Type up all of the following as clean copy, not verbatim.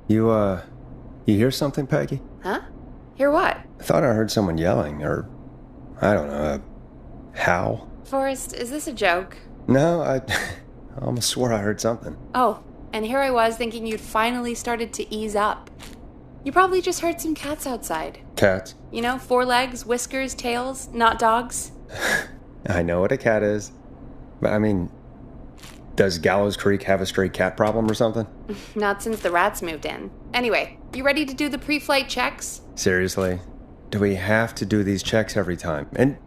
You hear something, Peggy? Huh? Hear what? I thought I heard someone yelling, or, I don't know, a howl. Forrest, is this a joke? No, I almost swore I heard something. Oh, and here I was thinking you'd finally started to ease up. You probably just heard some cats outside. Cats? You know, 4 legs, whiskers, tails, not dogs. I know what a cat is. But I mean, does Gallows Creek have a stray cat problem or something? Not since the rats moved in. Anyway, you ready to do the pre-flight checks? Seriously? Do we have to do these checks every time? And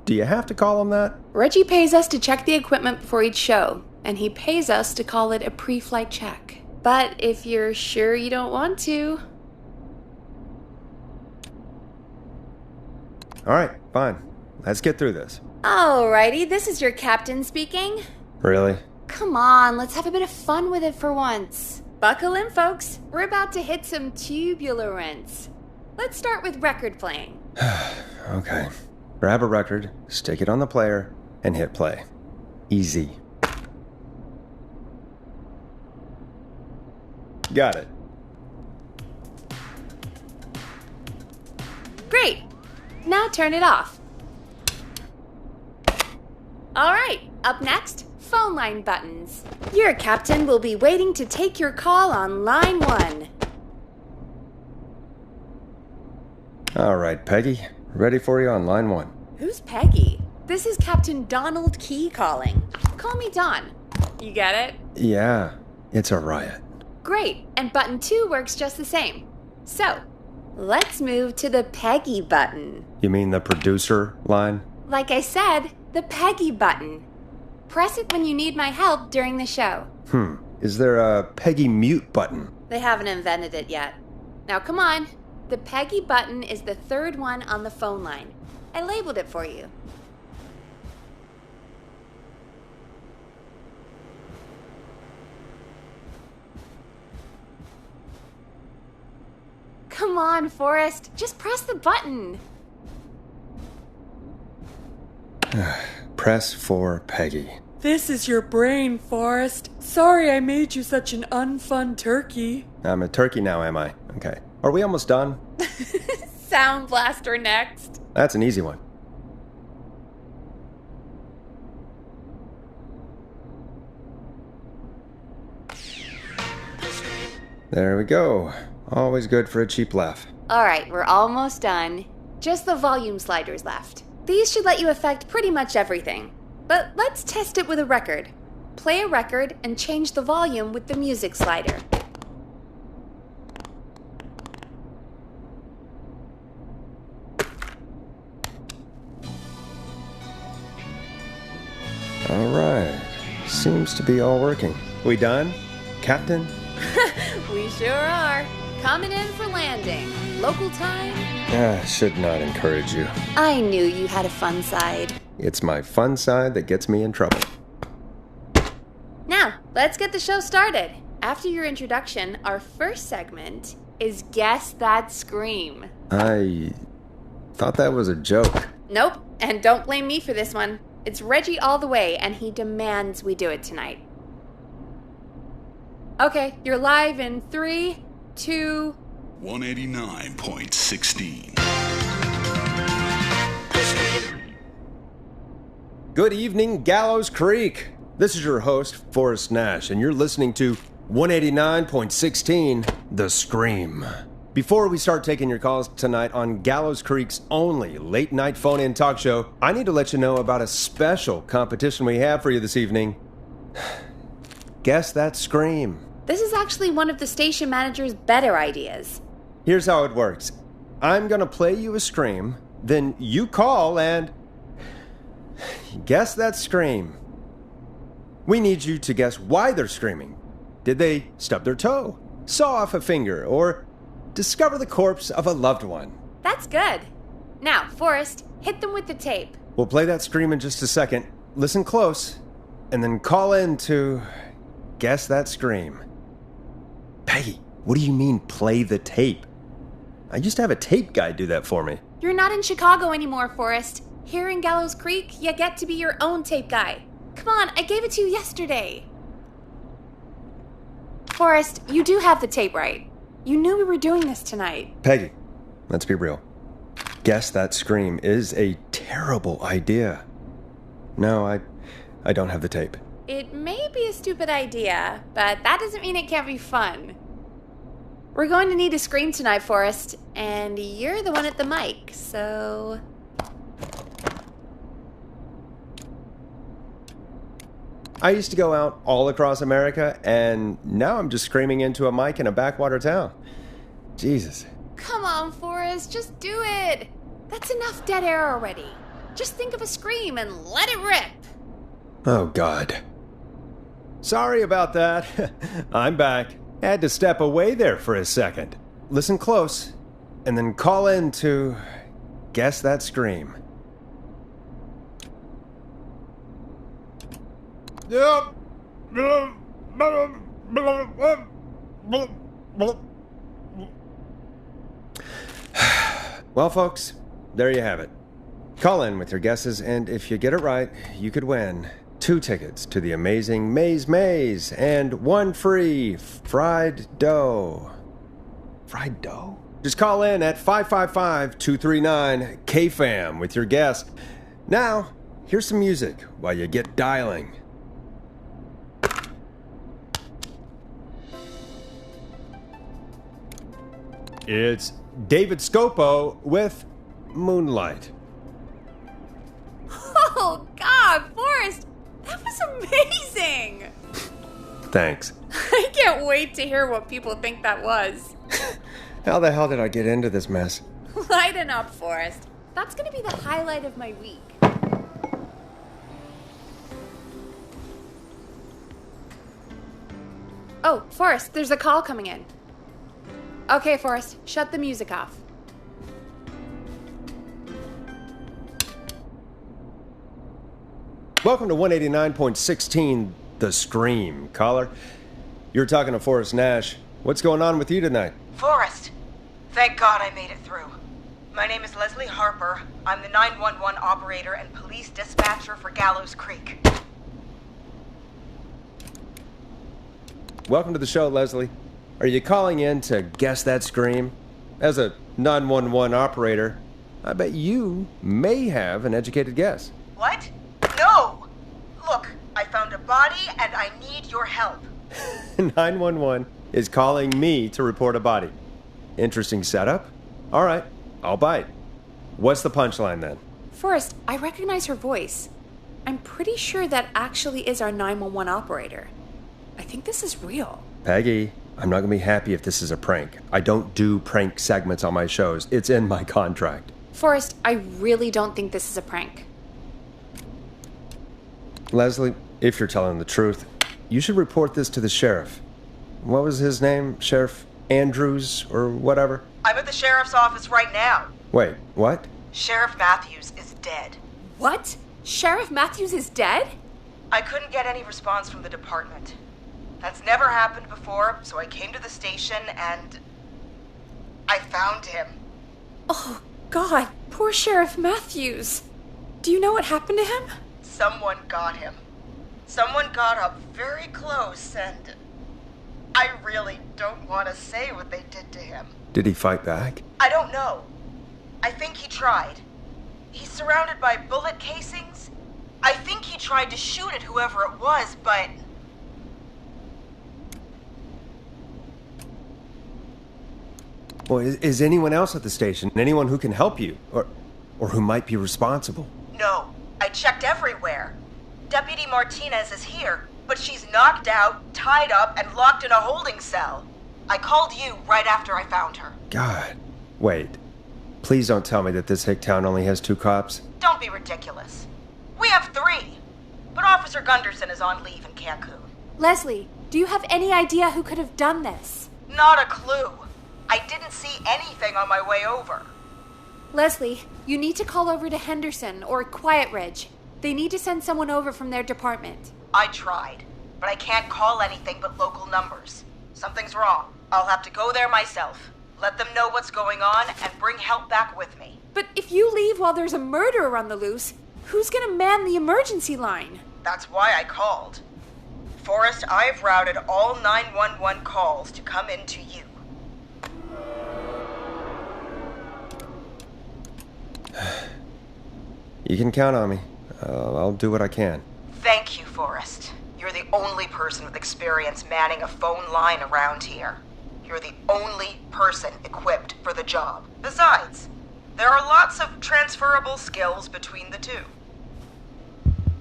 do you have to call them that? Reggie pays us to check the equipment before each show, and he pays us to call it a pre-flight check. But if you're sure you don't want to... All right, fine. Let's get through this. Alrighty, this is your captain speaking. Really? Come on, let's have a bit of fun with it for once. Buckle in, folks. We're about to hit some tubular rents. Let's start with record playing. Okay. Grab a record, stick it on the player, and hit play. Easy. Got it. Great. Now turn it off. Alright, up next, phone line buttons. Your captain will be waiting to take your call on line 1. All right, Peggy. Ready for you on line 1. Who's Peggy? This is Captain Donald Key calling. Call me Don. You get it? Yeah, it's a riot. Great, and button 2 works just the same. So, let's move to the Peggy button. You mean the producer line? Like I said, the Peggy button. Press it when you need my help during the show. Is there a Peggy mute button? They haven't invented it yet. Now come on. The Peggy button is the 3rd one on the phone line. I labeled it for you. Come on, Forrest. Just press the button. Press for Peggy. This is your brain, Forrest. Sorry I made you such an unfun turkey. I'm a turkey now, am I? Okay. Are we almost done? Sound blaster next. That's an easy one. There we go. Always good for a cheap laugh. Alright, we're almost done. Just the volume sliders left. These should let you affect pretty much everything. But let's test it with a record. Play a record and change the volume with the music slider. All right. Seems to be all working. We done, Captain? We sure are. Coming in for landing. Local time? Should not encourage you. I knew you had a fun side. It's my fun side that gets me in trouble. Now, let's get the show started. After your introduction, our first segment is Guess That Scream. I thought that was a joke. Nope, and don't blame me for this one. It's Reggie all the way, and he demands we do it tonight. Okay, you're live in 3, 2... 189.16. Good evening, Gallows Creek. This is your host, Forrest Nash, and you're listening to 189.16, The Scream. Before we start taking your calls tonight on Gallows Creek's only late-night phone-in talk show, I need to let you know about a special competition we have for you this evening. Guess That Scream. This is actually one of the station manager's better ideas. Here's how it works. I'm gonna play you a scream, then you call and guess that scream. We need you to guess why they're screaming. Did they stub their toe, saw off a finger, or discover the corpse of a loved one? That's good. Now, Forrest, hit them with the tape. We'll play that scream in just a second. Listen close, and then call in to guess that scream. Peggy, what do you mean play the tape? I used to have a tape guy do that for me. You're not in Chicago anymore, Forrest. Here in Gallows Creek, you get to be your own tape guy. Come on, I gave it to you yesterday. Forrest, you do have the tape right. You knew we were doing this tonight. Peggy, let's be real. Guess That Scream is a terrible idea. No, I don't have the tape. It may be a stupid idea, but that doesn't mean it can't be fun. We're going to need a scream tonight, Forrest, and you're the one at the mic, so... I used to go out all across America, and now I'm just screaming into a mic in a backwater town. Jesus. Come on, Forrest, just do it. That's enough dead air already. Just think of a scream and let it rip. Oh, God. Sorry about that. I'm back. Had to step away there for a second. Listen close, and then call in to Guess That Scream. Well, folks, there you have it. Call in with your guesses, and if you get it right, you could win 2 tickets to the amazing Maze and 1 free fried dough. Fried dough? Just call in at 555-239-KFAM with your guess. Now, here's some music while you get dialing. It's David Scopo with Moonlight. Oh, God, Forrest, that was amazing! Thanks. I can't wait to hear what people think that was. How the hell did I get into this mess? Lighten up, Forrest. That's gonna be the highlight of my week. Oh, Forrest, there's a call coming in. Okay, Forrest, shut the music off. Welcome to 189.16, The Scream. Caller, you're talking to Forrest Nash. What's going on with you tonight? Forrest, thank God I made it through. My name is Leslie Harper. I'm the 911 operator and police dispatcher for Gallows Creek. Welcome to the show, Leslie. Are you calling in to Guess That Scream? As a 911 operator, I bet you may have an educated guess. What? No! Look, I found a body and I need your help. 911 is calling me to report a body. Interesting setup. All right, I'll bite. What's the punchline then? Forrest, I recognize her voice. I'm pretty sure that actually is our 911 operator. I think this is real. Peggy, I'm not going to be happy if this is a prank. I don't do prank segments on my shows. It's in my contract. Forrest, I really don't think this is a prank. Leslie, if you're telling the truth, you should report this to the sheriff. What was his name? Sheriff Andrews or whatever? I'm at the sheriff's office right now. Wait, what? Sheriff Matthews is dead. What? Sheriff Matthews is dead? I couldn't get any response from the department. That's never happened before, so I came to the station and I found him. Oh, God, poor Sheriff Matthews. Do you know what happened to him? Someone got him. Someone got up very close and I really don't want to say what they did to him. Did he fight back? I don't know. I think he tried. He's surrounded by bullet casings. I think he tried to shoot at whoever it was, but... Well, is anyone else at the station? Anyone who can help you? Or who might be responsible? No. I checked everywhere. Deputy Martinez is here, but she's knocked out, tied up, and locked in a holding cell. I called you right after I found her. God. Wait. Please don't tell me that this hick town only has 2 cops. Don't be ridiculous. We have 3. But Officer Gunderson is on leave in Cancun. Leslie, do you have any idea who could have done this? Not a clue. I didn't see anything on my way over. Leslie, you need to call over to Henderson or Quiet Ridge. They need to send someone over from their department. I tried, but I can't call anything but local numbers. Something's wrong. I'll have to go there myself. Let them know what's going on and bring help back with me. But if you leave while there's a murderer on the loose, who's gonna man the emergency line? That's why I called. Forrest, I've routed all 911 calls to come in to you. You can count on me. I'll do what I can. Thank you, Forrest. You're the only person with experience manning a phone line around here. You're the only person equipped for the job. Besides, there are lots of transferable skills between the two.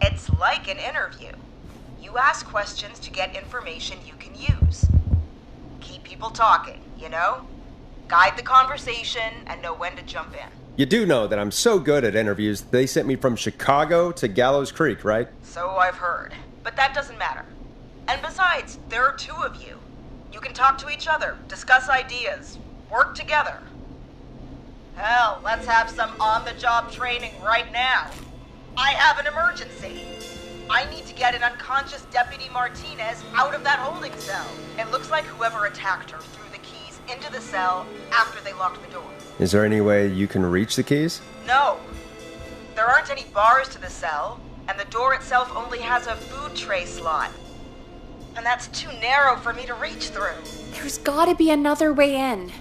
It's like an interview. You ask questions to get information you can use. Keep people talking, you know? Guide the conversation and know when to jump in. You do know that I'm so good at interviews, they sent me from Chicago to Gallows Creek, right? So I've heard. But that doesn't matter. And besides, there are two of you. You can talk to each other, discuss ideas, work together. Hell, let's have some on-the-job training right now. I have an emergency. I need to get an unconscious Deputy Martinez out of that holding cell. It looks like whoever attacked her threw the keys into the cell after they locked the door. Is there any way you can reach the keys? No. There aren't any bars to the cell, and the door itself only has a food tray slot. And that's too narrow for me to reach through. There's gotta be another way in.